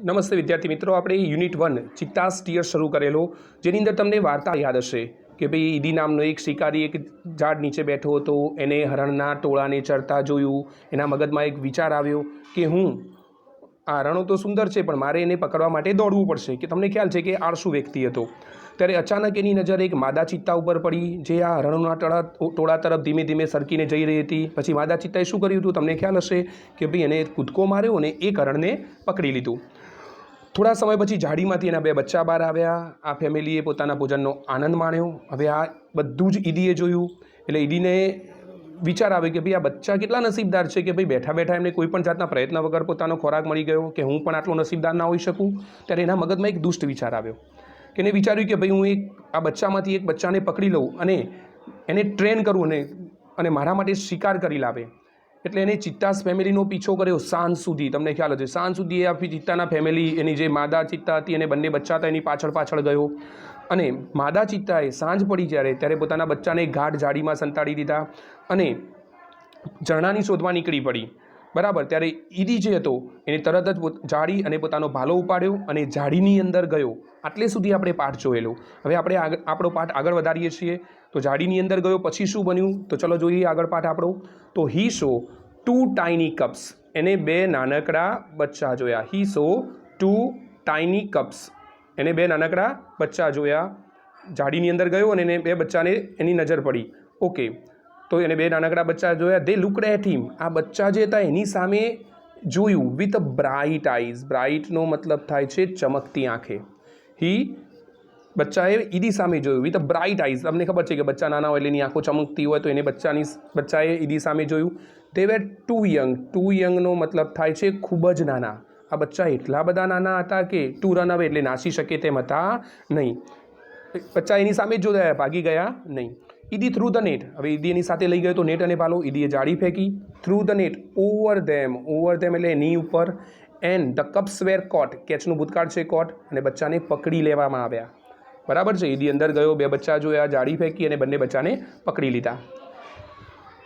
નમસ્તે વિદ્યાર્થી મિત્રો, આપણે યુનિટ 1 ચિત્તા સ્ટીયર શરૂ કરેલો, જેની અંદર તમને વાર્તા યાદ હશે કે ભાઈ ઈદી નામનો એક શિકારી એક ઝાડ નીચે બેઠો હતો. એને હરણના ટોળાને ચરતા જોયું. એના મગજમાં એક વિચાર આવ્યો કે આ હરણો તો સુંદર છે, પણ મારે એને પકડવા માટે દોડવું પડશે. કે તમને ખ્યાલ છે કે આળસુ વ્યક્તિ હતો. ત્યારે અચાનક એની નજર એક માદા ચિત્તા ઉપર પડી, જે આ હરણોના ટોળા તરફ ધીમે ધીમે સરકીને જઈ રહી હતી. પછી માદા ચિત્તાએ શું કર્યું હતું તમને ખ્યાલ હશે કે ભાઈ એને કૂદકો માર્યો અને એક હરણને પકડી લીધું. થોડા સમય પછી ઝાડીમાંથી એના બે બચ્ચા બહાર આવ્યા. આ ફેમિલીએ પોતાના ભોજનનો આનંદ માણ્યો. હવે આ બધું જ ઈદીએ જોયું. એટલે ઈદીને વિચાર આવ્યો કે ભાઈ આ બચ્ચા કેટલા નસીબદાર છે કે ભાઈ બેઠા બેઠા એમને કોઈ પણ જાતના પ્રયત્ન વગર પોતાનો ખોરાક મળી ગયો, કે હું પણ આટલો નસીબદાર ના હોઈ શકું. ત્યારે એના મગજમાં એક દુષ્ટ વિચાર આવ્યો કે એને વિચાર્યું કે ભાઈ હું આ બચ્ચામાંથી એક બચ્ચાને પકડી લઉં અને એને ટ્રેન કરું અને મારા માટે શિકાર કરી લાવે. એટલે એને ચિત્તાસ ફેમિલીનો પીછો કર્યો સાંજ સુધી. તમને ખ્યાલ હશે, સાંજ સુધી એ આ ચિત્તાના ફેમિલી, એની જે માદા ચિત્તા હતી અને બંને બચ્ચા હતા એની પાછળ ગયો. અને માદા ચિત્તાએ સાંજ પડી ત્યારે પોતાના બચ્ચાને ગાઢ ઝાડીમાં સંતાડી દીધા અને ઝરણાની શોધમાં નીકળી પડી. બરાબર. ત્યારે ઈદી જે હતો એને તરત જ ઝાડી અને પોતાનો ભાલો ઉપાડ્યો અને ઝાડીની અંદર ગયો. આટલે સુધી આપણે પાઠ જોયેલો. હવે આપણે આપણો પાઠ આગળ વધારીએ છીએ. તો ઝાડીની અંદર ગયો પછી શું બન્યું, તો ચલો જોઈએ આગળ પાઠ આપણો. તો હી સો 2 ટાઇની કપ્સ. એને 2 નાનકડા બચ્ચા જોયા. હી સો 2 ટાઇની કપ્સ. એને 2 નાનકડા બચ્ચા જોયા. ઝાડીની અંદર ગયો અને એને 2 બચ્ચાને એની નજર પડી. ઓકે, તો એને 2 નાનકડા બચ્ચા જોયા. દે લુકડ એટ હિમ. આ બચ્ચા જે હતા એની સામે જોયું. With bright eyes. બ્રાઇટનો મતલબ થાય છે ચમકતી આંખે. બચ્ચાએ ઈદી સામે જોયું વિથ બ્રાઇટ આઈઝ. તમને ખબર છે કે બચ્ચા નાના હોય એટલે એની આંખો ચમકતી હોય, તો એને બચ્ચાએ ઈદી સામે જોયું. તે વેર ટુ યંગ. ટુ યંગનો મતલબ થાય છે ખૂબ જ નાના. આ બચ્ચા એટલા બધા નાના હતા કે ટુ રન અવે એટલે નાસી શકે તેમ હતા નહીં. બચ્ચા એની સામે જ જોયા, ભાગી ગયા નહીં. ઈદી થ્રુ ધ નેટ. હવે ઈદી એની સાથે લઈ ગયો તો નેટ અને ભાલો. ઈદીએ જાળી ફેંકી. Through the net over them. Over them એટલે એની ઉપર. And the cups were caught. કેચનું ભૂતકાળ છે કોટ. અને બચ્ચાને પકડી લેવામાં આવ્યા. બરાબર છે. ઈદી અંદર ગયો, 2 બચ્ચા જોયા, જાળી ફેંકી અને બંને બચ્ચાને પકડી લીધા.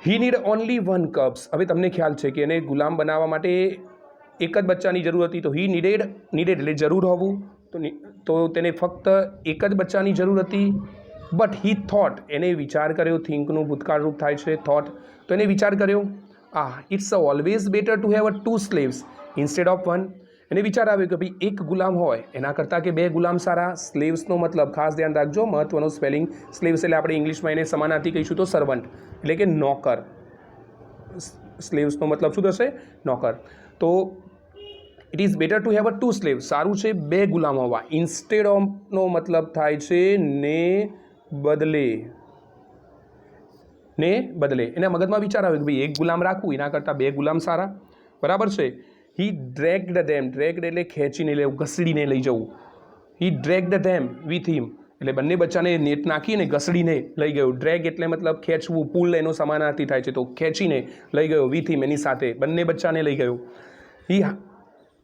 હી નીડ ઓનલી 1 કપ્સ. હવે તમને ખ્યાલ છે કે એને ગુલામ બનાવવા માટે એક જ બચ્ચાની જરૂર હતી. તો હી નીડેડ એટલે જરૂર હોવું. તો તેને ફક્ત એક જ બચ્ચાની જરૂર હતી. But he thought. એને વિચાર કર્યો. થિંકનું ભૂતકાળ રૂપ થાય છે થોટ. તો એને વિચાર કર્યો, it's always better to have 2 slaves instead of 1. એને વિચાર આવ્યો કે ભાઈ એક ગુલામ હોય એના કરતાં કે 2 ગુલામ સારા. સ્લેવ્સનો મતલબ ખાસ ધ્યાન રાખજો, મહત્વનો સ્પેલિંગ. સ્લેવ્સ એટલે આપણે ઇંગ્લિશમાં એને સમાનાર્થી કહીશું તો સર્વન્ટ એટલે કે નોકર. સ્લેવ્સનો મતલબ શું થશે? નોકર. તો it is better to have 2 slaves. સારું છે 2 ગુલામ હોવા. ઇન્સ્ટેડ ઓફનો મતલબ થાય છે ને બદલે. ને બદલે. એના મગજમાં વિચાર આવ્યો કે ભાઈ એક ગુલામ રાખવું એના કરતાં 2 ગુલામ સારા. બરાબર છે. હી ડ્રેગ્ડ ધેમ. ડ્રેગ્ડ એટલે ખેંચીને લેવું, ઘસડીને લઈ જવું. હી ડ્રેગ્ડ ધેમ વિથ હિમ એટલે બંને બચ્ચાને નેટ નાખીને ઘસડીને લઈ ગયો. ડ્રેગ એટલે મતલબ ખેંચવું, પુલ એનો સમાનાર્થી થાય છે. તો ખેંચીને લઈ ગયો વિથ હિમ એની સાથે બંને બચ્ચાને લઈ ગયો. હી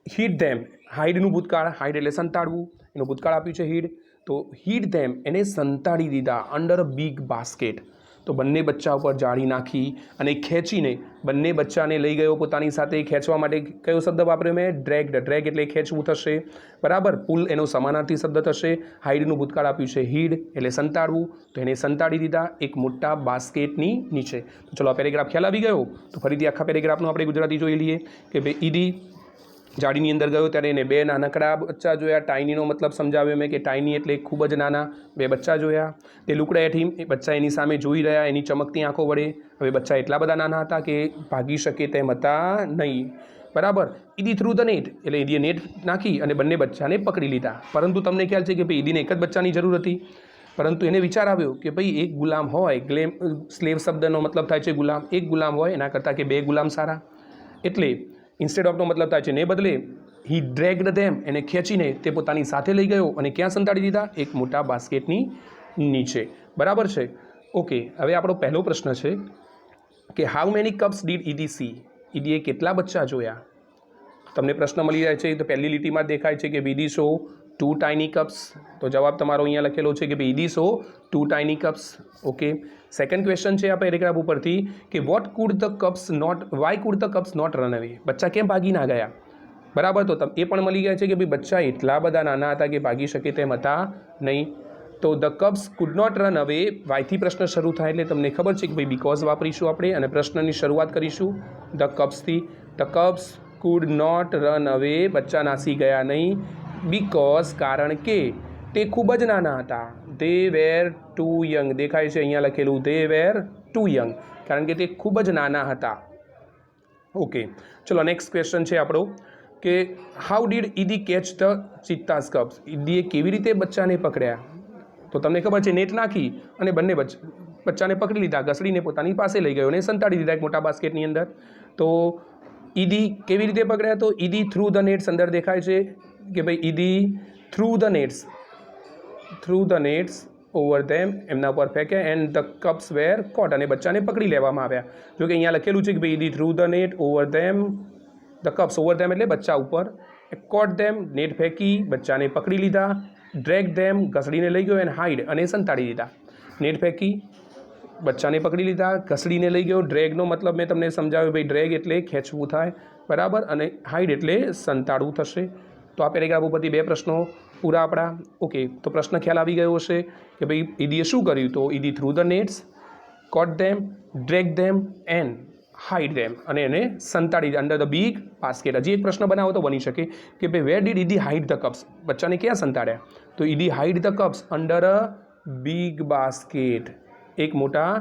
હીડ ધેમ. હાઈડનું ભૂતકાળ. હાઈડ એટલે સંતાડવું, એનું ભૂતકાળ આપ્યું છે હીડ. તો હીડ ધેમ એને સંતાડી દીધા અંડર અ બિગ બાસ્કેટ. તો બંને બચ્ચા ઉપર જાળી નાખી અને ખેંચીને બંને બચ્ચાને લઈ ગયો પોતાની સાથે. ખેંચવા માટે કયો શબ્દ વાપર્યો મેં? ડ્રેગ્ડ. ડ્રેગ એટલે ખેંચવું થશે. બરાબર. પુલ એનો સમાનાર્થી શબ્દ થશે. હાઈડનું ભૂતકાળ આપ્યું છે હીડ એટલે સંતાડવું. તો એને સંતાડી દીધા એક મોટા બાસ્કેટની નીચે. તો ચલો આ પેરેગ્રાફ ખ્યાલ આવી ગયો. તો ફરીથી આખા પેરેગ્રાફનું આપણે ગુજરાતી જોઈ લઈએ કે ભાઈ ઈદી ઝાડીની અંદર ગયો ત્યારે એને 2 નાનકડા બચ્ચા જોયા. ટાઇનીનો મતલબ સમજાવ્યો મેં કે ટાઇની એટલે ખૂબ જ નાના. 2 બચ્ચા જોયા. તે લુકડ એટ હિમ. એ બચ્ચા એની સામે જોઈ રહ્યા એની ચમકતી આંખો વડે. હવે બચ્ચા એટલા બધા નાના હતા કે ભાગી શકે તેમ હતા નહીં. બરાબર. ઈદી થ્રુ ધ નેટ એટલે ઈદીએ નેટ નાખી અને બંને બચ્ચાને પકડી લીધા. પરંતુ તમને ખ્યાલ છે કે ભાઈ ઈદીને એક જ બચ્ચાની જરૂર હતી. પરંતુ એને વિચાર આવ્યો કે ભાઈ એક ગુલામ હોય. સ્લેવ શબ્દનો મતલબ થાય છે ગુલામ. એક ગુલામ હોય એના કરતાં કે 2 ગુલામ સારા. એટલે ઇન્સ્ટેડ ઓફનો મતલબ થાય છે ને બદલે. હી ડ્રેગ્ડ ધેમ. એને ખેંચીને તે પોતાની સાથે લઈ ગયો અને ક્યાં સંતાડી દીધા? એક મોટા બાસ્કેટની નીચે. બરાબર છે. ઓકે, હવે આપણો પહેલો પ્રશ્ન છે કે how many cubs did Idi see. ઈદીએ કેટલા બચ્ચા જોયા? તમને પ્રશ્ન મળી જાય છે તો પહેલી લીટીમાં દેખાય છે કે ઈદી સો 2 ટાઇની કપ્સ. તો જવાબ તમારો અહીંયા લખેલો છે કે Eddie saw 2 tiny cups. Okay. Second question છે આ પેરેગ્રાફ ઉપરથી કે why could the cups not run away. બચ્ચા કેમ ભાગી ના ગયા? બરાબર. તો એ પણ મળી ગયા છે કે ભાઈ બચ્ચા એટલા બધા નાના હતા કે ભાગી શકે તેમ હતા નહીં. તો the cubs could not run away, વાયથી પ્રશ્ન શરૂ થાય એટલે તમને ખબર છે કે ભાઈ બીકોઝ વાપરીશું આપણે અને પ્રશ્નની શરૂઆત કરીશું ધ કબ્સથી. The cubs could not run away, બચ્ચા નાસી ગયા નહીં. બીકોઝ કારણ કે તે ખૂબ જ નાના હતા. ધે વેર ટુ યંગ, દેખાય છે અહીંયા લખેલું ધે વેર ટુ યંગ, કારણ કે તે ખૂબ જ નાના હતા. ઓકે, ચલો નેક્સ્ટ ક્વેશ્ચન છે આપણો કે how did Idi catch the cheetah's cubs, ઈદીએ કેવી રીતે બચ્ચાને પકડ્યા. તો તમને ખબર છે નેટ નાખી અને બંને બચ્ચાને પકડી લીધા, ઘસડીને પોતાની પાસે લઈ ગયો અને સંતાડી દીધા એક મોટા બાસ્કેટની અંદર. તો ઈદી કેવી રીતે પકડ્યા, તો ઈદી થ્રુ ધ નેટ્સ, અંદર દેખાય છે કે ભાઈ Idi threw the nets over ધેમ, એમના ઉપર ફેંક્યા. એન્ડ ધ કપ્સ વેર કોટ, અને બચ્ચાને પકડી લેવામાં આવ્યા. જો કે અહીંયા લખેલું છે કે ભાઈ Idi threw the net over them, the cups over them એટલે બચ્ચા ઉપર, કોટ ધેમ નેટ ફેંકી, બચ્ચાને પકડી લીધા, ડ્રેગ ધેમ ઘસડીને લઈ ગયો, એન્ડ હાઈડ અને સંતાડી દીધા. નેટ ફેંકી, બચ્ચાને પકડી લીધા, ઘસડીને લઈ ગયો. ડ્રેગનો મતલબ મેં તમને સમજાવ્યું, ભાઈ ડ્રેગ એટલે ખેંચવું થાય, બરાબર, અને હાઈડ એટલે સંતાડવું થશે. તો આ પેરેગ્રાફ ઉપરથી 2 પ્રશ્નો પૂરા આપણા. ઓકે, તો પ્રશ્ન ખ્યાલ આવી ગયો હશે કે ભાઈ ઈદીએ શું કર્યું. તો Idi threw the nets, caught them, drag them and hide them, અને એને સંતાડી અંડર ધ બિગ બાસ્કેટ. હજી એક પ્રશ્ન બનાવો તો બની શકે કે ભાઈ where did Idi hide the cups, બચ્ચાને ક્યાં સંતાડ્યા. તો Idi hide the cups under a big basket, એક મોટા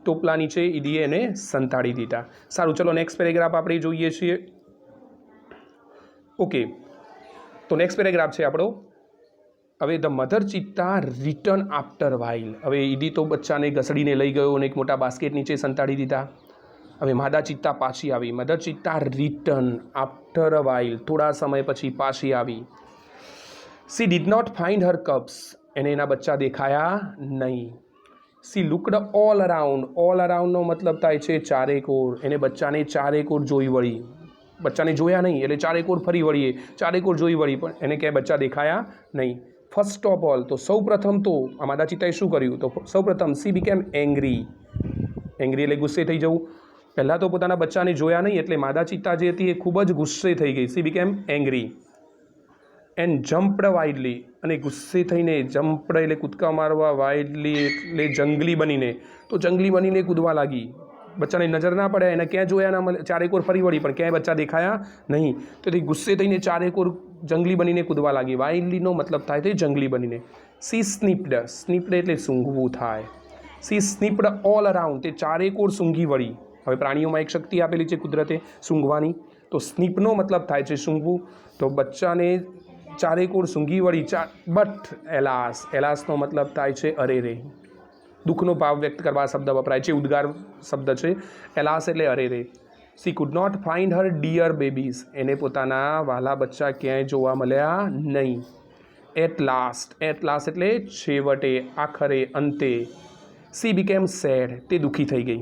ટોપલા નીચે ઈદીએ એને સંતાડી દીધા. સારું, ચલો નેક્સ્ટ પેરેગ્રાફ આપણે જોઈએ છીએ. ઓકે, તો નેક્સ્ટ પેરેગ્રાફ છે આપણો. હવે the mother cheetah return after while. હવે ઈદી તો બચ્ચાને ઘસડીને લઈ ગયો અને એક મોટા બાસ્કેટ નીચે સંતાડી દીધા. હવે માદા ચિત્તા પાછી આવી. Mother cheetah return after a while, થોડા સમય પછી પાછી આવી. She did not find her cups, એને એના બચ્ચા દેખાયા નહીં. She looked all around, all અરાઉન્ડનો મતલબ થાય છે ચારેકોર. એને બચ્ચાને ચારેકોર જોઈ વળી, બચ્ચાને જોયા નહીં એટલે ચારેકોર ફરી વળીએ, ચારેકોર જોઈ વળી, પણ એને ક્યાંય બચ્ચા દેખાયા નહીં. ફર્સ્ટ ઓફ ઓલ, તો સૌ પ્રથમ તો આ માદા ચિત્તાએ શું કર્યું. તો સૌ પ્રથમ સી બીકેમ એંગ્રી. એંગ્રી એટલે ગુસ્સે થઈ જવું. પહેલાં તો પોતાના બચ્ચાને જોયા નહીં એટલે માદા ચિત્તા જે હતી એ ખૂબ જ ગુસ્સે થઈ ગઈ. C became angry and jumped widely, અને ગુસ્સે થઈને જમ્પડ એટલે કૂદકા મારવા, વાઇડલી એટલે જંગલી બનીને, તો જંગલી બનીને કૂદવા લાગી. બચ્ચાને નજર ના પડે, એને ક્યાં જોયા ના મળે, ચારેકોર ફરી વળી પણ ક્યાંય બચ્ચા દેખાયા નહીં. તો તે ગુસ્સે થઈને ચારેકોર જંગલી બનીને કૂદવા લાગી. વાઇડલીનો મતલબ થાય તે જંગલી બનીને. સી સ્નીપ્ડ, સ્નીપ્ડ એટલે સૂંઘવું થાય. સી સ્નીપ્ડ ઓલ અરાઉન્ડ, તે ચારેકોર સૂંઘી વળી. હવે પ્રાણીઓમાં એક શક્તિ આપેલી છે કુદરતે સૂંઘવાની, તો સ્નીપનો મતલબ થાય છે સૂંઘવું. તો બચ્ચાને ચારેકોર સૂંઘી વળી. બટ એલાસ, એલાસનો મતલબ થાય છે અરે રે, દુઃખનો ભાવ વ્યક્ત કરવા શબ્દ વપરાય છે, ઉદ્ગાર શબ્દ છે એલાસ એટલે અરે રે. She could not find her dear babies, એને પોતાના વહાલા બચ્ચા ક્યાંય જોવા મળ્યા નહીં. એટ લાસ્ટ, એટ લાસ્ટ એટલે છેવટે, આખરે, અંતે. સી બીકેમ સેડ, તે દુઃખી થઈ ગઈ.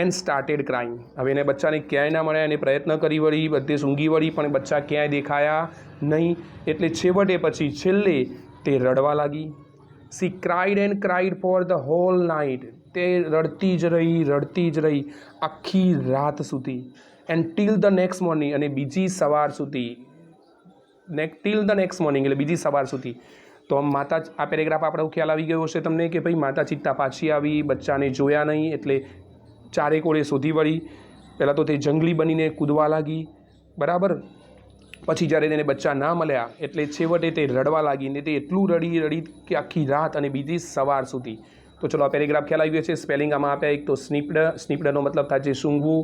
એન્ડ સ્ટાર્ટેડ ક્રાઇંગ, હવે એને બચ્ચાને ક્યાંય ના મળ્યા, એને પ્રયત્ન કરી વળી, બધે સૂંઘી વળી, પણ બચ્ચા ક્યાંય દેખાયા નહીં. એટલે છેવટે પછી છેલ્લે તે રડવા લાગી. She cried and cried for the whole night, તે રડતી જ રહી આખી રાત સુધી. And till the next morning, અને બીજી સવાર સુધી. ટીલ ધ નેક્સ્ટ મોર્નિંગ એટલે બીજી સવાર સુધી. તો માતા, આ પેરેગ્રાફ આપણો ખ્યાલ આવી ગયો હશે તમને કે ભાઈ માતા ચિત્તા પાછી આવી, બચ્ચાને જોયા નહીં એટલે ચારેકોરે શોધી વળી. પહેલાં તો તે જંગલી બનીને કૂદવા લાગી, બરાબર. પછી જ્યારે તેને બચ્ચા ના મળ્યા એટલે છેવટે તે રડવા લાગી, ને તે એટલું રડી કે આખી રાત અને બીજી સવાર સુધી. તો ચલો આ પેરેગ્રાફ ખ્યાલ આવી ગયો છે. સ્પેલિંગ આમાં આપ્યા. એક તો સ્નીપ્ડ, સ્નીપ્ડનો મતલબ થાય છે સૂંઘવું.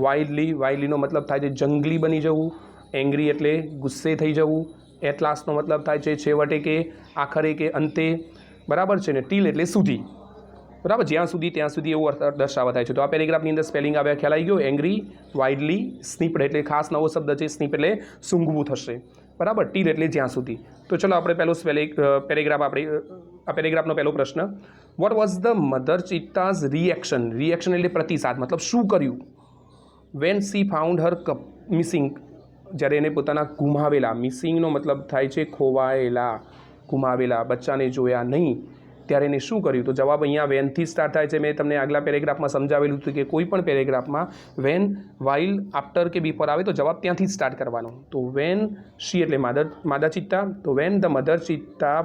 વાઇલ્ડલી, વાઇલ્ડલીનો મતલબ થાય છે જંગલી બની જવું. એંગ્રી એટલે ગુસ્સે થઈ જવું. એટ લાસ્ટનો મતલબ થાય છે છેવટે કે આખરે કે અંતે, બરાબર છે ને. ટીલ એટલે સુધી, બરાબર, જ્યાં સુધી ત્યાં સુધી એવું અર્થ દર્શાવવા થાય છે. તો આ પેરેગ્રાફની અંદર સ્પેલિંગ આવ્યા ખ્યાલ આવી ગયો. એંગ્રી, વાઇડલી, સ્નીપ્ડ એટલે ખાસ નવો શબ્દ છે. સ્નીપ એટલે સૂંઘવું થશે, બરાબર. ટીલ એટલે જ્યાં સુધી. તો ચલો આપણે પહેલો પેરેગ્રાફ, આપણે આ પેરેગ્રાફનો પહેલો પ્રશ્ન. What was the mother cheetah's reaction. Reaction એટલે પ્રતિસાદ, મતલબ શું કર્યું. When she found her cup missing, જ્યારે એને પોતાના ગુમાવેલા, મિસિંગનો મતલબ થાય છે ખોવાયેલા, ગુમાવેલા બચ્ચાને જોયા નહીં. ત્યારે એને શું કર્યું? તો જવાબ અહીંયા વેનથી સ્ટાર્ટ થાય છે. મેં તમને આગલા પેરેગ્રાફમાં સમજાવેલું હતું કે કોઈ પણ પેરેગ્રાફમાં વેન, વાઇલ, આફ્ટર કે બિફોર આવે તો જવાબ ત્યાંથી જ સ્ટાર્ટ કરવાનો. તો વેન શી એટલે માદા ચિત્તા. તો વેન ધ મધર ચિત્તા,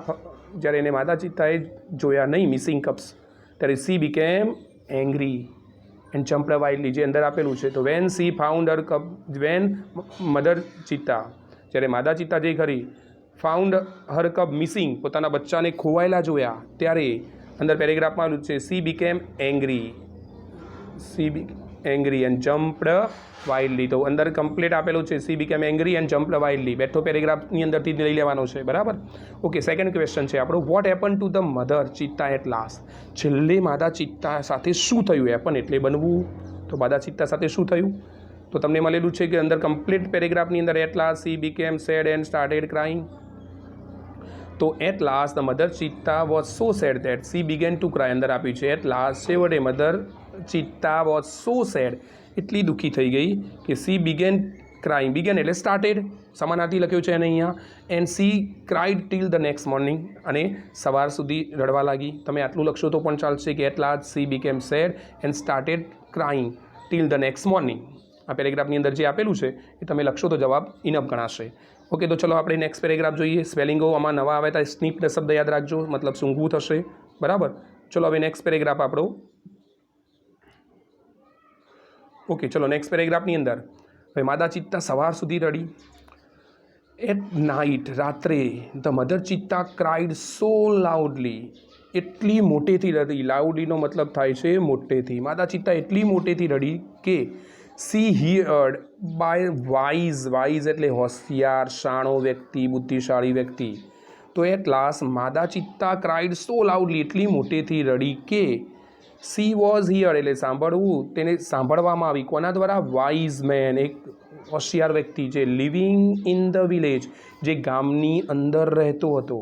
જ્યારે એને માદા ચિત્તાએ જોયા નહીં મિસિંગ કપ્સ, ત્યારે C became angry and jumped વાઇલ્ડલી, જે અંદર આપેલું છે. તો van she found her cup, van mother ચિત્તા, જ્યારે માદા ચિત્તા જે ખરી ફાઉન્ડ હર કપ મિસિંગ, પોતાના બચ્ચાને ખોવાયેલા જોયા, ત્યારે અંદર પેરેગ્રાફમાં આવેલું છે C became angry, and jumped વાઇલ્ડલી. તો અંદર કમ્પ્લીટ આપેલું છે C became angry and jumped વાઇલ્ડલી. બેઠો પેરેગ્રાફની અંદરથી લઈ લેવાનો છે. બરાબર. ઓકે, સેકન્ડ ક્વેશ્ચન છે આપણો, what happen to the mother cheetah at last. છેલ્લે માદા ચિત્તા સાથે શું થયું? હેપન એટલે બનવું. તો માદા ચિત્તા સાથે શું થયું? તો તમને મળેલું છે કે અંદર કમ્પ્લીટ પેરેગ્રાફની અંદર at last she became sad and started crying. તો at last the mother cheetah was so sad that she began to cry. અંદર આપ્યું છે એટ લાસ્ટ છેવટે mother cheetah was so sad, એટલી દુઃખી થઈ ગઈ કે સી બિગેન ક્રાઇંગ. બિગેન એટલે સ્ટાર્ટેડ, સમાનાર્થી લખ્યું છે અને અહીંયા. And she cried till the next morning, અને સવાર સુધી રડવા લાગી. તમે આટલું લખશો તો પણ ચાલશે કે at last she became sad and started crying till the next morning. આ પેરેગ્રાફની અંદર જે આપેલું છે એ તમે લખશો તો જવાબ ઇનફ ગણાશે. ઓકે, તો ચલો આપણે નેક્સ્ટ પેરેગ્રાફ જોઈએ. સ્પેલિંગો આમાં નવા આવે તો સ્નીપનો શબ્દ યાદ રાખજો, મતલબ સૂંઘવું થશે. બરાબર. ચલો હવે નેક્સ્ટ પેરેગ્રાફ આપણો. ઓકે, ચલો નેક્સ્ટ પેરેગ્રાફની અંદર હવે માદા ચિત્તા સવાર સુધી રડી. એટ નાઇટ, રાત્રે, the mother cheetah cried so loudly, એટલી મોટેથી રડી. લાઉડલીનો મતલબ થાય છે મોટેથી. માદા ચિત્તા એટલી મોટેથી રડી કે she heard by wise, wise એટલે હોશિયાર, શાણો વ્યક્તિ, બુદ્ધિશાળી વ્યક્તિ. તો એટ લાસ્ટ માદા ચિત્તા ક્રાઇડ સો લાઉડલી, એટલી મોટેથી રડી કે સી વોઝ હિયર્ડ એટલે સાંભળવું, તેને સાંભળવામાં આવી. કોના દ્વારા? વાઇઝ મેન, એક હોશિયાર વ્યક્તિ જે લિવિંગ ઇન ધ વિલેજ, જે ગામની અંદર રહેતો હતો.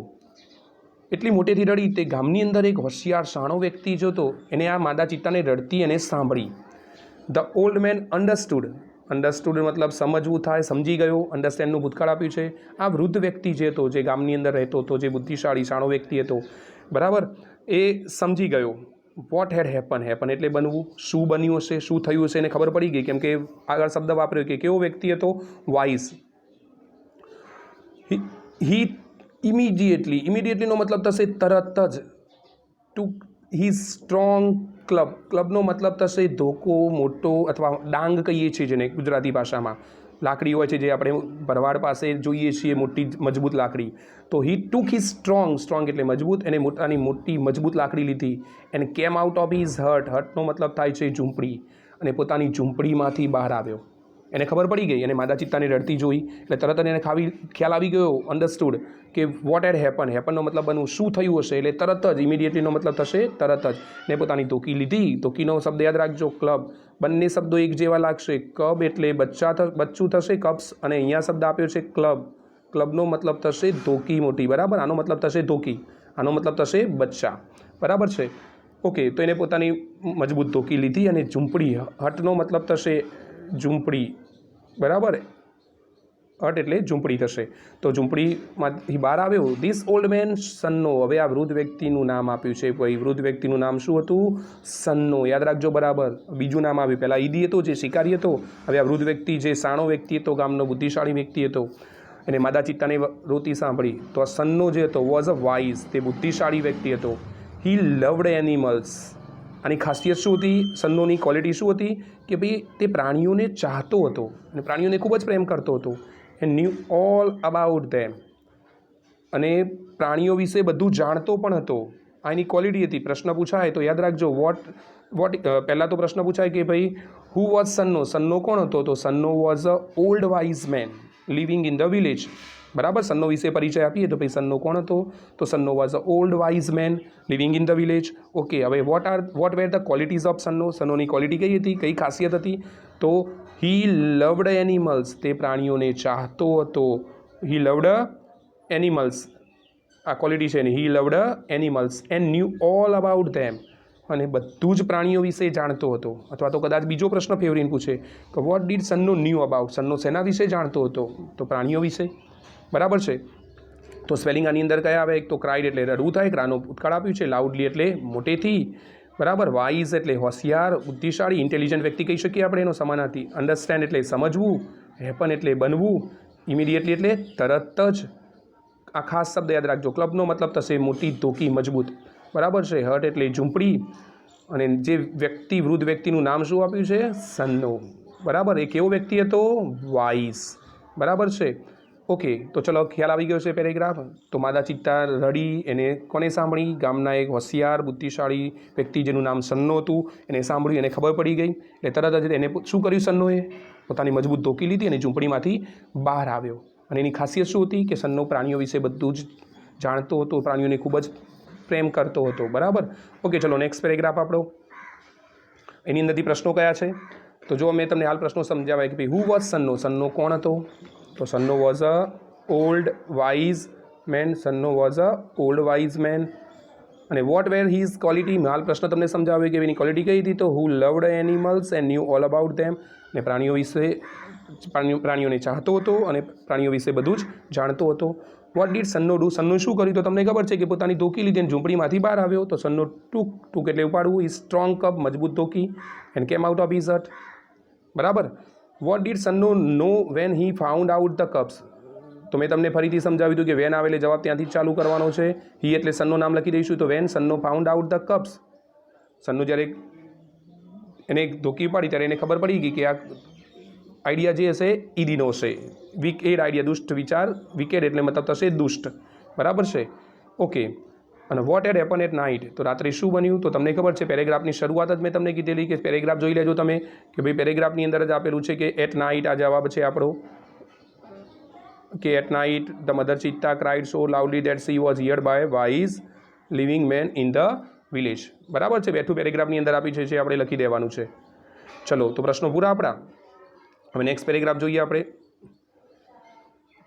એટલી મોટેથી રડી તે ગામની અંદર એક હોશિયાર શાણો વ્યક્તિ જોતો, એને આ માદા ચિત્તાને રડતી એને સાંભળી. The old man understood, understood મતલબ સમજવું થાય, સમજી ગયો. અન્ડરસ્ટેન્ડનું ભૂતકાળ આપ્યું છે. આ વૃદ્ધ વ્યક્તિ જે હતો, જે ગામની અંદર રહેતો હતો, જે બુદ્ધિશાળી શાણો વ્યક્તિ હતો, બરાબર, એ સમજી ગયો. વોટ હેડ હેપન, હેપન એટલે બનવું. શું બન્યું હશે, શું થયું હશે એને ખબર પડી ગઈ, કેમ કે આગળ શબ્દ વાપર્યો કે કેવો વ્યક્તિ હતો? વાઇઝ. હી ઇમિડિયેટલીનો મતલબ થશે તરત જ. ટુ હી સ્ટ્રોંગ ક્લબ, ક્લબનો મતલબ થશે ધોકો, મોટો, અથવા ડાંગ કહીએ છીએ જેને ગુજરાતી ભાષામાં. લાકડી હોય છે જે આપણે ભરવાડ પાસે જોઈએ છીએ, મોટી મજબૂત લાકડી. તો હી ટુક હી સ્ટ્રોંગ, સ્ટ્રોંગ એટલે મજબૂત, એને મોટાની મોટી મજબૂત લાકડી લીધી. એને કેમ આઉટ ઓફ હિઝ હટ, હટનો મતલબ થાય છે ઝૂંપડી, અને પોતાની ઝૂંપડીમાંથી બહાર આવ્યો. એને ખબર પડી ગઈ, અને માદા ચિત્તાને રડતી જોઈ એટલે તરત જ એને ખ્યાલ આવી ગયો, અન્ડરસ્ટુડ, કે વોટ હેડ હેપન, હેપનનો મતલબ બનવું, શું થયું હશે, એટલે તરત જ, ઇમિડિયેટલીનો મતલબ થશે તરત જ. ને પોતાની ધોકી લીધી. ધોકીનો શબ્દ યાદ રાખજો, ક્લબ. બંને શબ્દો એક જેવા લાગશે. કબ એટલે બચ્ચું થશે, કબ્સ, અને અહીંયા શબ્દ આપ્યો છે ક્લબ. ક્લબનો મતલબ થશે ધોકી મોટી. બરાબર. આનો મતલબ થશે ધોકી, આનો મતલબ થશે બચ્ચા. બરાબર છે. ઓકે, તો એને પોતાની મજબૂત ધોકી લીધી અને ઝૂંપડી, હટનો મતલબ થશે ઝૂંપડી. બરાબર. હટ એટલે ઝૂંપડી થશે. તો ઝૂંપડીમાંથી બહાર આવ્યો. ધીસ ઓલ્ડ મેન સન્નો, હવે આ વૃદ્ધ વ્યક્તિનું નામ આપ્યું છે. કોઈ વૃદ્ધ વ્યક્તિનું નામ શું હતું? સન્નો. યાદ રાખજો. બરાબર. બીજું નામ આવ્યું. પહેલાં ઈદી હતો જે શિકારી હતો, હવે આ વૃદ્ધ વ્યક્તિ જે શાણો વ્યક્તિ હતો, ગામનો બુદ્ધિશાળી વ્યક્તિ હતો, એને માદા ચિત્તાને રોતી સાંભળી. તો આ સન્નો જે હતો વોઝ અ વાઇઝ, તે બુદ્ધિશાળી વ્યક્તિ હતો. He loved animals. આની ખાસિયત શું હતી? સન્નોની ક્વોલિટી શું હતી? કે ભાઈ તે પ્રાણીઓને ચાહતો હતો અને પ્રાણીઓને ખૂબ જ પ્રેમ કરતો હતો. And knew all about them, અને પ્રાણીઓ વિશે બધું જાણતો પણ હતો. આ એની ક્વોલિટી હતી. પ્રશ્ન પૂછાય તો યાદ રાખજો, પહેલાં તો પ્રશ્ન પૂછાય કે ભાઈ હુ વોઝ સન્નો, સન્નો કોણ હતો? તો Sanno was a old wise man living in the village. બરાબર. સન્નો વિશે પરિચય આપીએ તો ભાઈ સન્નો કોણ હતો? તો Sanno was a old wise man living in the village. Okay, હવે what were the qualities of Sanno, સન્નોની ક્વોલિટી કઈ હતી, કઈ ખાસિયત હતી? તો હી લવડ એનિમલ્સ, તે પ્રાણીઓને ચાહતો હતો. હી લવડ એનિમલ્સ, આ ક્વોલિટી છે ને, he loved animals and knew all about them, અને બધું જ પ્રાણીઓ વિશે જાણતો હતો. અથવા તો કદાચ બીજો પ્રશ્ન ફેવરીને પૂછે કે વોટ ડીડ સન્નો ન્યૂ અબાઉટ, સન્નો શેના વિશે જાણતો હતો? તો પ્રાણીઓ વિશે. બરાબર છે. તો સ્પેલિંગ આની અંદર કયા આવે? એક તો ક્રાઇડ એટલે રડવું થાય, ક્રાનો ભૂતકાળ આપ્યું છે, લાઉડલી એટલે મોટેથી, બરાબર, વાઇઝ એટલે હોશિયાર, બુદ્ધિશાળી, ઇન્ટેલિજન્ટ વ્યક્તિ કહી શકીએ આપણે એનો સમાનાર્થી, અન્ડરસ્ટેન્ડ એટલે સમજવું, હેપન એટલે બનવું, ઇમિડિયેટલી એટલે તરત જ. આ ખાસ શબ્દ યાદ રાખજો. ક્લબનો મતલબ થશે મોટી, ધોકી, મજબૂત, બરાબર છે. હટ એટલે ઝૂંપડી, અને જે વ્યક્તિ, વૃદ્ધ વ્યક્તિનું નામ શું આપ્યું છે? સન્નો, બરાબર. એ કેવો વ્યક્તિ હતો? વાઇઝ, બરાબર છે. ઓકે, તો ચલો ખ્યાલ આવી ગયો છે પેરેગ્રાફ. તો માદા ચિત્તા રડી, એને કોને સાંભળી? ગામના એક હોશિયાર બુદ્ધિશાળી વ્યક્તિ જેનું નામ સન્નો હતું, એને સાંભળ્યું, એને ખબર પડી ગઈ, એટલે તરત જ એને શું કર્યું? સન્નોએ પોતાની મજબૂત ધોકી લીધી અને ઝૂંપડીમાંથી બહાર આવ્યો. અને એની ખાસિયત શું હતી? કે સન્નો પ્રાણીઓ વિશે બધું જ જાણતો હતો, પ્રાણીઓને ખૂબ જ પ્રેમ કરતો હતો, બરાબર. ઓકે, ચલો નેક્સ્ટ પેરેગ્રાફ આપણો. એની અંદરથી પ્રશ્નો કયા છે? તો જો મેં તમને હાલ પ્રશ્નો સમજાવ્યા કે ભાઈ હુ વોઝ સન્નો? સન્નો કોણ હતો? તો Sanno was a old wise man. Sanno was a old wise man. અને વોટ વેર હીઝ ક્વોલિટી? હાલ પ્રશ્ન તમને સમજાવ્યો કે એની ક્વોલિટી કઈ હતી? તો who loved animals and knew all about them. ને પ્રાણીઓને ચાહતો હતો અને પ્રાણીઓ વિશે બધું જ જાણતો હતો. What did Sanno do? Sanno શું કર્યું? તો તમને ખબર છે કે પોતાની ધોકી લીધી અને ઝૂંપડીમાંથી બહાર આવ્યો. તો સન્નો ટૂંક એટલે ઉપાડવું, ઇઝ સ્ટ્રોંગ કપ, મજબૂત ધોકી, and came out of his hut, બરાબર. What did Sanno know when he found out the cups? તો મેં તમને ફરીથી સમજાવ્યું હતું કે વેન આવે એટલે જવાબ ત્યાંથી જ ચાલુ કરવાનો છે. હી એટલે સન્નો નામ લખી દઈશું. તો when Sanno found out the cups, Sanno જ્યારે એને ધોકી પાડી ત્યારે એને ખબર પડી ગઈ કે આ આઈડિયા જે હશે ઈદીનો હશે. વિકેડ આઈડિયા, દુષ્ટ વિચાર. વિકેડ એટલે મતલબ થશે દુષ્ટ, બરાબર છે. ઓકે, અને what had happen at night? તો રાત્રે શું બન્યું? તો તમને ખબર છે પેરેગ્રાફની શરૂઆત જ મેં તમને કીધેલી કે પેરેગ્રાફ જોઈ લેજો તમે કે ભાઈ પેરેગ્રાફની અંદર જ આપેલું છે કે એટ નાઇટ આ જવાબ છે આપણો, કે at night the mother cheetah cried so loudly that she was heard by wise living man in the village, બરાબર છે. બેઠું પેરેગ્રાફની અંદર આપી છે આપણે લખી દેવાનું છે. ચલો, તો પ્રશ્નો પૂરા આપણા. હવે નેક્સ્ટ પેરેગ્રાફ જોઈએ આપણે.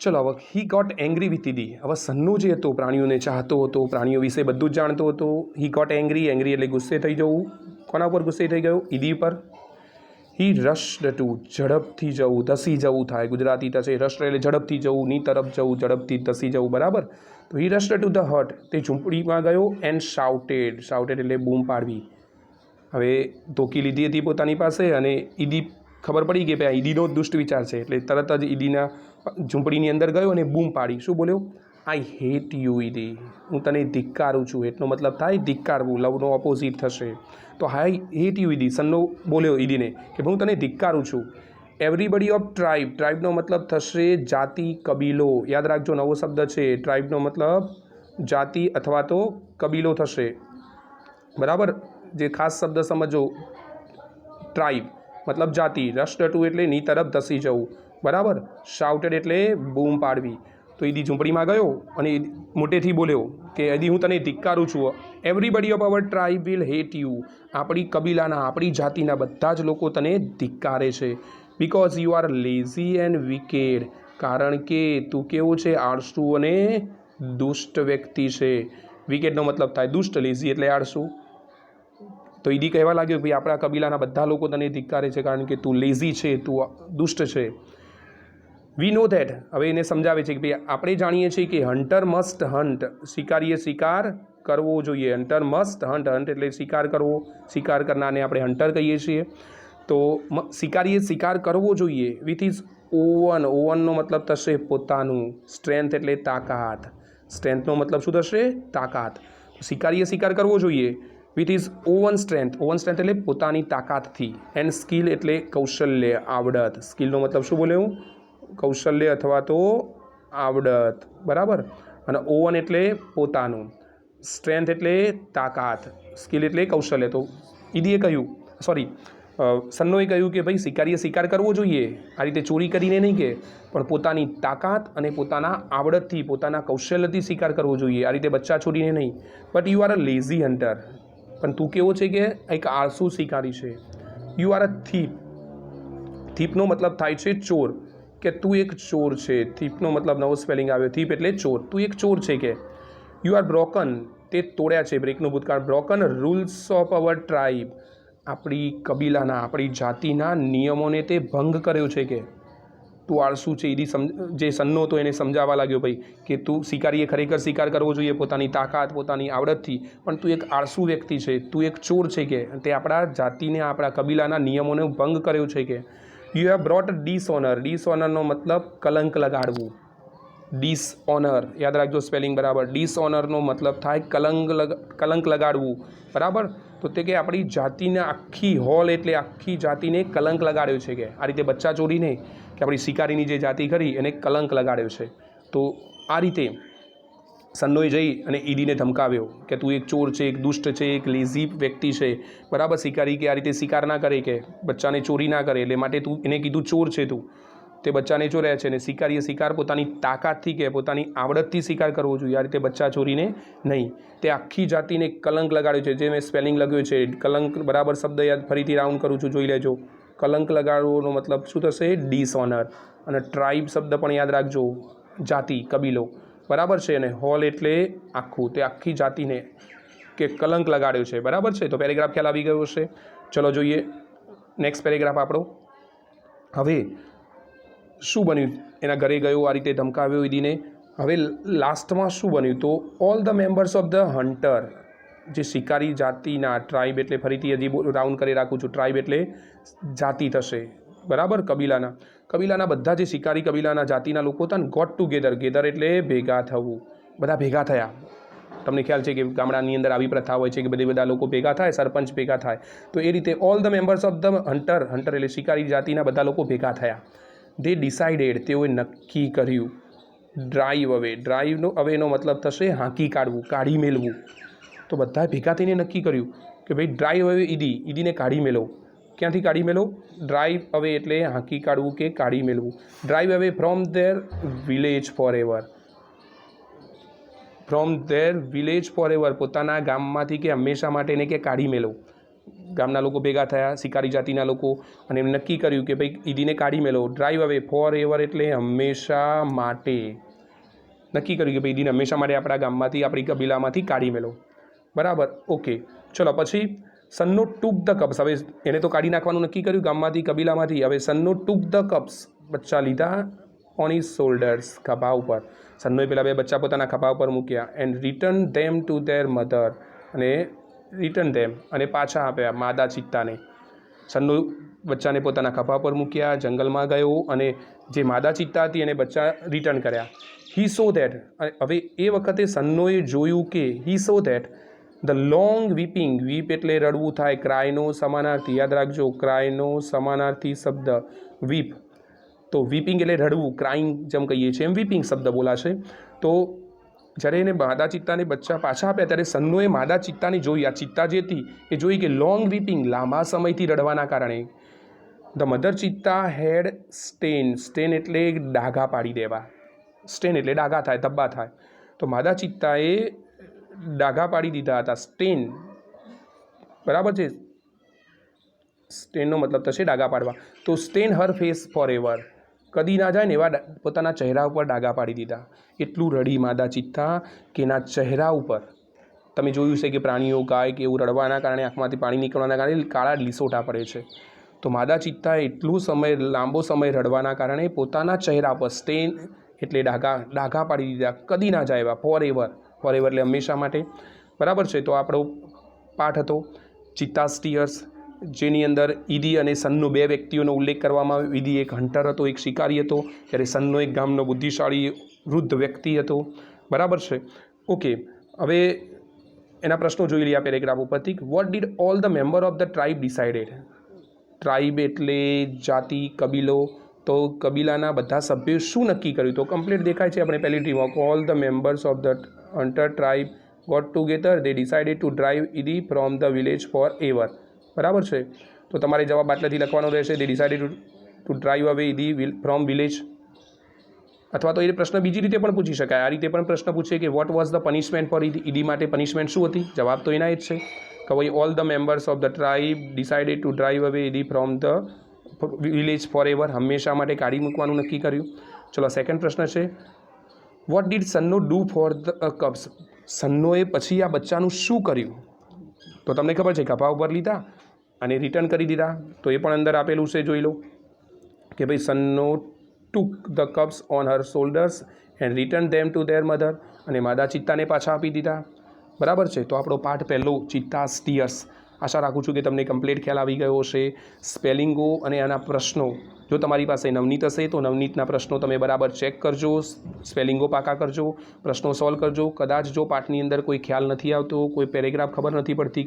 ચલો, હવે he got angry with Eddie. હવે સન્નો જે હતો પ્રાણીઓને ચાહતો હતો, પ્રાણીઓ વિશે બધું જ જાણતો હતો. હી ગોટ એંગ્રી, એંગ્રી એટલે ગુસ્સે થઈ જવું. કોના ઉપર ગુસ્સે થઈ ગયો? ઈડી પર. હી રશ્ડ ટુ, ઝડપથી જવું, ધસી જવું થાય, ગુજરાતી થશે. રશ્ડ એટલે ઝડપથી જવું, ની તરફ જવું, ઝડપથી ધસી જવું, બરાબર. તો હી રશ્ડ ટુ ધ હટ, તે ઝૂંપડીમાં ગયો. એન્ડ શાઉટેડ, શાઉટેડ એટલે બૂમ પાડવી. હવે ધોકી લીધી હતી પોતાની પાસે અને ઈડી ખબર પડી કે ભાઈ ઈડીનો દુષ્ટ વિચાર છે, એટલે તરત જ ઈડીના ઝૂંપડીની અંદર ગયો અને બૂમ પાડી. શું બોલ્યો? આઈ હેટ યુ ઈડી, હું તને ધિક્કારું છું. એટલો મતલબ થાય ધિક્કારવું, લવનો ઓપોઝિટ થશે. તો આઈ હેટ યુ ઈડી, સન્નો બોલ્યો ઈડીને કે હું તને ધિક્કારું છું. એવરીબડી ઓફ ટ્રાઇબ, ટ્રાઇબનો મતલબ થશે જાતિ, કબીલો. યાદ રાખજો, નવો શબ્દ છે. ટ્રાઇબનો મતલબ જાતિ અથવા તો કબીલો થશે, બરાબર. જે ખાસ શબ્દ સમજો, ટ્રાઇબ મતલબ જાતિ, રશ્ડ ટુ એટલે ની તરફ ધસી જવું, બરાબર. શાઉટેડ એટલે બૂમ પાડવી. તો ઈદી ઝૂંપડીમાં ગયો અને મોટેથી બોલ્યો કે ઈદી હું તને ધિક્કારું છું. Everybody of our tribe will hate you, આપણી કબીલાના, આપણી જાતિના બધા જ લોકો તને ધિક્કારે છે. Because you are lazy and wicked, કારણ કે તું કેવો છે? આળસુ અને દુષ્ટ વ્યક્તિ છે. વિકેડનો મતલબ થાય દુષ્ટ, લેઝી એટલે આળસુ. તો ઈડી કહેવા લાગ્યો ભાઈ આપણા કબીલાના બધા લોકો તને ધિક્કારે છે કારણ કે તું લેઝી છે, તું દુષ્ટ છે. વી નો ધેટ, હવે એને સમજાવે છે કે ભાઈ આપણે જાણીએ છીએ કે હન્ટર મસ્ટ હન્ટ, શિકારીએ શિકાર કરવો જોઈએ. હન્ટર મસ્ટ હન્ટ, હન્ટ એટલે શિકાર કરવો, શિકાર કરનારને આપણે હન્ટર કહીએ છીએ. તો શિકારીએ શિકાર કરવો જોઈએ. વિથ ઇઝ ઓવન, ઓવનનો મતલબ થશે પોતાનું. સ્ટ્રેન્થ એટલે તાકાત, સ્ટ્રેન્થનો મતલબ શું થશે? તાકાત. શિકારીએ શિકાર કરવો જોઈએ with is oven strength, oven strength એટલે પોતાની તાકાતથી. એન્ડ સ્કિલ એટલે કૌશલ્ય, આવડત. સ્કિલનો મતલબ શું બોલ્યો? કૌશલ્ય અથવા તો આવડત, બરાબર. અને ઓવન એટલે પોતાનું, સ્ટ્રેન્થ એટલે તાકાત, સ્કિલ એટલે કૌશલ્ય. તો ઈદીએ કહ્યું, સોરી સન્નોએ કહ્યું કે ભાઈ શિકારીએ શિકાર કરવો જોઈએ, આ રીતે ચોરી કરીને નહીં કે, પણ પોતાની તાકાત અને પોતાના આવડતથી, પોતાના કૌશલ્યથી શિકાર કરવો જોઈએ, આ રીતે બચ્ચા છોડીને નહીં. But you are a lazy hunter, પણ તું કેવો છે કે એક આળસુ શિકારી છે. યુ આર અ થીપ, થીપનો મતલબ થાય છે ચોર, કે તું એક ચોર છે. થીપનો મતલબ નવો સ્પેલિંગ આવ્યો, થીપ એટલે ચોર. તું એક ચોર છે કે. યુ આર બ્રોકન, તે તોડ્યા છે, બ્રેકનું ભૂતકાળ. Broken rules of our tribe, આપણી કબીલાના, આપણી જાતિના નિયમોને તે ભંગ કર્યો છે કે. તું આળસુ છે. ઈદી જે સન્નો હતો એને સમજાવવા લાગ્યો ભાઈ કે તું શિકારીએ ખરેખર શિકાર કરવો જોઈએ પોતાની તાકાત પોતાની આવડતથી, પણ તું એક આળસુ વ્યક્તિ છે, તું એક ચોર છે કે તે આપણા જાતિને આપણા કબીલાના નિયમોને ભંગ કર્યો છે કે. You have brought dishonour. ડિસઓનરનો મતલબ કલંક લગાડવું. ડિસઓનર યાદ રાખજો સ્પેલિંગ બરાબર. ડિસઓનરનો મતલબ થાય કલંક લગાડવું બરાબર. તો તે કે આપણી જાતિને આખી હોલ એટલે આખી જાતિને કલંક લગાડ્યો છે કે આ રીતે બચ્ચા ચોરીને કે આપણી શિકારીની જે જાતિ ખરી એને કલંક લગાડ્યો છે. તો આ રીતે સન્નોએ જઈ અને ઈદીને ધમકાવ્યો કે તું એક ચોર છે, એક દુષ્ટ છે, એક લેઝી વ્યક્તિ છે બરાબર. શિકારી કે આ રીતે શિકાર ના કરે કે બચ્ચાને ચોરી ના કરે એટલે માટે તું એને કીધું ચોર છે તું, તે બચ્ચાને ચોર્યા છે. અને શિકારીએ શિકાર પોતાની તાકાતથી કે પોતાની આવડતથી શિકાર કરવો જોઈએ, આ રીતે બચ્ચા ચોરીને નહીં. તે આખી જાતિને કલંક લગાડ્યો છે. જે મેં સ્પેલિંગ લખ્યું છે કલંક બરાબર શબ્દ યાદ ફરીથી રાઉન્ડ કરું છું, જોઈ લેજો. કલંક લગાડવાનો મતલબ શું થશે? ડિસઓનર. અને ટ્રાઇબ શબ્દ પણ યાદ રાખજો, જાતિ કબીલો બરાબર છે. અને હોલ એટલે આખું, તે આખી જાતિને કે કલંક લગાડ્યો છે બરાબર છે. તો પેરેગ્રાફ ખ્યાલ આવી ગયો હશે. ચલો જોઈએ નેક્સ્ટ પેરેગ્રાફ આપણો. હવે શું બન્યું? એના ઘરે ગયો, આ રીતે ધમકાવ્યો ઈદીને. હવે લાસ્ટમાં શું બન્યું? તો all the members of the hunter, જે શિકારી જાતિના, ટ્રાઇબ એટલે ફરીથી હજી રાઉન્ડ કરી રાખું છું, ટ્રાઇબ એટલે જાતિ થશે બરાબર, કબીલાના બધા જે શિકારી કબીલાના જાતિના લોકો હતા ને, ગોટ ટુગેધર. ગેધર એટલે ભેગા થવું, બધા ભેગા થયા. તમને ખ્યાલ છે કે ગામડાની અંદર આવી પ્રથા હોય છે કે બધા લોકો ભેગા થાય, સરપંચ ભેગા થાય. તો એ રીતે all the members of the hunter એટલે શિકારી જાતિના બધા લોકો ભેગા થયા. દે ડિસાઇડેડ, તેઓએ નક્કી કર્યું. ડ્રાઈવ અવે. ડ્રાઈવનો અવેનો મતલબ થશે હાંકી કાઢવું, કાઢી મેળવું. તો બધા ભેગા થઈને નક્કી કર્યું કે ભાઈ ડ્રાઈવ અવે ઈદીને કાઢી મેળવો. ક્યાંથી કાઢી મેળવો? ડ્રાઈવ અવે એટલે હાંકી કાઢવું કે કાઢી મેળવું. Drive away from their village forever. From their village forever, પોતાના ગામમાંથી કે હંમેશા માટેને કે કાઢી મેળવો. ગામના લોકો ભેગા થયા, શિકારી જાતિના લોકો, અને એમ નક્કી કર્યું કે ભાઈ ઈદીને કાઢી મેળવો. ડ્રાઈવ અવે ફોર એવર એટલે હંમેશા માટે. નક્કી કર્યું કે ભાઈ ઈદીને હંમેશા માટે આપણા ગામમાંથી આપણી કબીલામાંથી કાઢી મેળવો બરાબર. ઓકે ચલો પછી સન્નો ટૂક ધ કપ્સ. હવે એને તો કાઢી નાખવાનું નક્કી કર્યું ગામમાંથી કબીલામાંથી. હવે સન્નો ટૂક ધ કપ્સ, બચ્ચા લીધા ઓન હિઝ શોલ્ડર્સ, ખભા ઉપર. સન્નોએ પેલા બે બચ્ચા પોતાના ખભા ઉપર મૂક્યા. And return them to their mother, અને રિટર્ન ધેમ અને પાછા આપ્યા માદા ચિત્તાને. સન્નો બચ્ચાને પોતાના ખભા પર મૂક્યા, જંગલમાં ગયો અને જે માદા ચિત્તા હતી એને બચ્ચા રિટર્ન કર્યા. હી સો ધેટ, હવે એ વખતે સન્નોએ જોયું કે he saw that the long weeping. Weep એટલે રડવું થાય, ક્રાયનો સમાનાર્થી યાદ રાખજો, ક્રાયનો સમાનાર્થી શબ્દ વીપ. તો વીપિંગ એટલે રડવું, ક્રાઇંગ જેમ કહીએ છીએ એમ વીપિંગ શબ્દ બોલાશે. તો જ્યારે એને માદા ચિત્તાને બચ્ચા પાછા આપ્યા ત્યારે સન્નોએ માદા ચિત્તાને જોઈ, આ ચિત્તા જે હતી એ જોઈ કે લોંગ વીપિંગ, લાંબા સમયથી રડવાના કારણે. ધ મધર ચિત્તા હેડ સ્ટેન. સ્ટેન એટલે ડાઘા પાડી દેવા, સ્ટેન એટલે ડાઘા થાય, ધબ્બા થાય. તો માદા ચિત્તાએ ડાઘા પાડી દીધા હતા, સ્ટેન બરાબર છે. સ્ટેનનો મતલબ થશે ડાઘા પાડવા. તો સ્ટેન હર ફેસ ફોર એવર, કદી ના જાય ને એવા પોતાના ચહેરા ઉપર ડાઘા પાડી દીધા. એટલું રડી માદા ચિત્તા કે એના ચહેરા ઉપર, તમે જોયું છે કે પ્રાણીઓ ગાય કે એવું રડવાના કારણે આંખમાંથી પાણી નીકળવાના કારણે કાળા લીસોટા પડે છે. તો માદા ચિત્તાએ એટલું સમય, લાંબો સમય રડવાના કારણે પોતાના ચહેરા પર સ્ટેન એટલે ડાઘા પાડી દીધા, કદી ના જાય એવા, ફોર એવર. ફોર એવર એટલે હંમેશા માટે બરાબર છે. તો આપણો પાઠ હતો ચિત્તાસ ટીયર્સ, જેની અંદર ઈદી અને સન્નો બે વ્યક્તિઓનો ઉલ્લેખ કરવામાં આવ્યો. ઈદી એક હન્ટર હતો, એક શિકારી હતો, જ્યારે સન્નો એક ગામનો બુદ્ધિશાળી વૃદ્ધ વ્યક્તિ હતો બરાબર છે. ઓકે હવે એના પ્રશ્નો જોઈ લઈએ પેરેગ્રાફ ઉપરથી. What did all the member of the tribe decided. Tribe એટલે જાતિ, કબીલો. તો કબીલાના બધા સભ્યોએ શું નક્કી કર્યું? તો કમ્પ્લીટ દેખાય છે આપણે પહેલી ટીમમાં. All the members of the hunter tribe got together, they decided to drive Idi from the village forever બરાબર છે. તો તમારે જવાબ આટલાથી લખવાનો રહેશે, દે decided to drive away Idi from village. અથવા તો એ પ્રશ્ન બીજી રીતે પણ પૂછી શકાય. આ રીતે પણ પ્રશ્ન પૂછે કે what was the punishment for Idi. Idi માટે પનિશમેન્ટ શું હતી? જવાબ તો એના જ છે કે ભાઈ all the members of the tribe decided to drive away Idi from the village forever, હંમેશા માટે કાઢી મૂકવાનું નક્કી કર્યું. ચલો સેકન્ડ પ્રશ્ન છે what did Sanno do for the cubs. સન્નોએ પછી આ બચ્ચાનું શું કર્યું? તો તમને ખબર છે ખભા ઉપર લીધા અને રિટર્ન કરી દીધા. તો એ પણ અંદર આપેલું છે, જોઈ લો કે ભાઈ સન્નો took the cups on her shoulders and returned them to their mother. અને માદા ચિત્તાને પાછા આપી દીધા. બરાબર છે. તો આપણો પાઠ પહેલો ચિત્તાસ ટીયર્સ. આશા રાખું છું કે તમને કમ્પ્લીટ ખ્યાલ આવી ગયો હશે. સ્પેલિંગો અને આના પ્રશ્નો, જો તમારી પાસે નવનીત હશે તો નવનીતના પ્રશ્નો તમે બરાબર ચેક કરજો, સ્પેલિંગો પાકા કરજો, પ્રશ્નો સોલ્વ કરજો. કદાચ જો પાઠની અંદર કોઈ ખ્યાલ નથી આવતો, કોઈ પેરેગ્રાફ ખબર નથી પડતી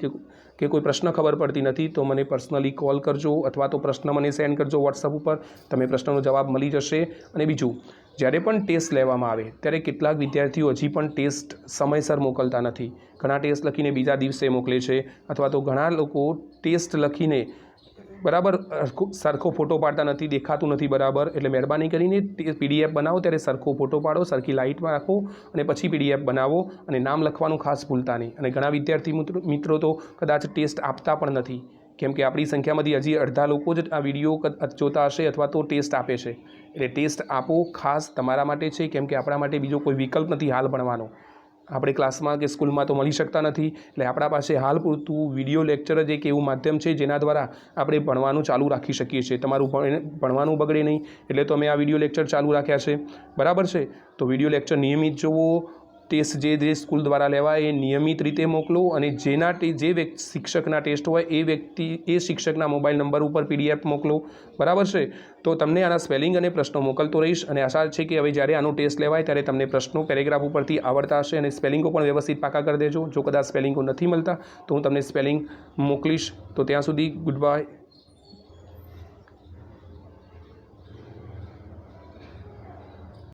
કે કોઈ પ્રશ્ન ખબર પડતી નથી, તો મને પર્સનલી કોલ કરજો અથવા તો પ્રશ્ન મને સેન્ડ કરજો વોટ્સઅપ ઉપર. તમે પ્રશ્નનો જવાબ મળી જશે. અને બીજું, જ્યારે પણ ટેસ્ટ લેવામાં આવે ત્યારે કેટલાક વિદ્યાર્થીઓ હજી પણ ટેસ્ટ સમયસર મોકલતા નથી. ઘણા ટેસ્ટ લખીને બીજા દિવસે મોકલે છે, અથવા તો ઘણા લોકો ટેસ્ટ લખીને બરાબર સરખો ફોટો પાડતા નથી, દેખાતું નથી બરાબર. એટલે મહેરબાની કરીને PDF બનાવો ત્યારે સરખો ફોટો પાડો, સરખી લાઇટમાં રાખો અને પછી PDF બનાવો. અને નામ લખવાનું ખાસ ભૂલતા નહીં. અને ઘણા વિદ્યાર્થી મિત્રો તો કદાચ ટેસ્ટ આપતા પણ નથી, કેમ કે આપણી સંખ્યામાંથી હજી અડધા લોકો જ આ વિડીયો જોતા હશે અથવા તો ટેસ્ટ આપે છે. એટલે ટેસ્ટ આપો, ખાસ તમારા માટે છે, કેમ કે આપણા માટે બીજો કોઈ વિકલ્પ નથી હાલ ભણવાનો. આપણે ક્લાસમાં કે સ્કૂલમાં તો મળી શકતા નથી. એટલે આપણા પાસે હાલ પૂરતું વિડીયો લેક્ચર જ એક એવું માધ્યમ છે જેના દ્વારા આપણે ભણવાનું ચાલુ રાખી શકીએ છીએ. તમારું ભણવાનું બગડે નહીં એટલે તો અમે આ વિડીયો લેક્ચર ચાલુ રાખ્યા છે. બરાબર છે. તો વિડીયો લેક્ચર નિયમિત જુઓ. ટેસ્ટ જે સ્કૂલ દ્વારા લેવાય એ નિયમિત રીતે મોકલો. અને જે શિક્ષકના ટેસ્ટ હોય એ શિક્ષકના મોબાઈલ નંબર ઉપર PDF મોકલો. બરાબર છે. તો તમને આના સ્પેલિંગ અને પ્રશ્નો મોકલતો રહીશ. અને આશા છે કે હવે જ્યારે આનો ટેસ્ટ લેવાય ત્યારે તમને પ્રશ્નો પેરેગ્રાફ ઉપરથી આવડતા હશે અને સ્પેલિંગો પણ વ્યવસ્થિત પાકા કરી દેજો. જો કદાચ સ્પેલિંગો નથી મળતા તો હું તમને સ્પેલિંગ મોકલીશ. તો ત્યાં સુધી ગુડ બાય.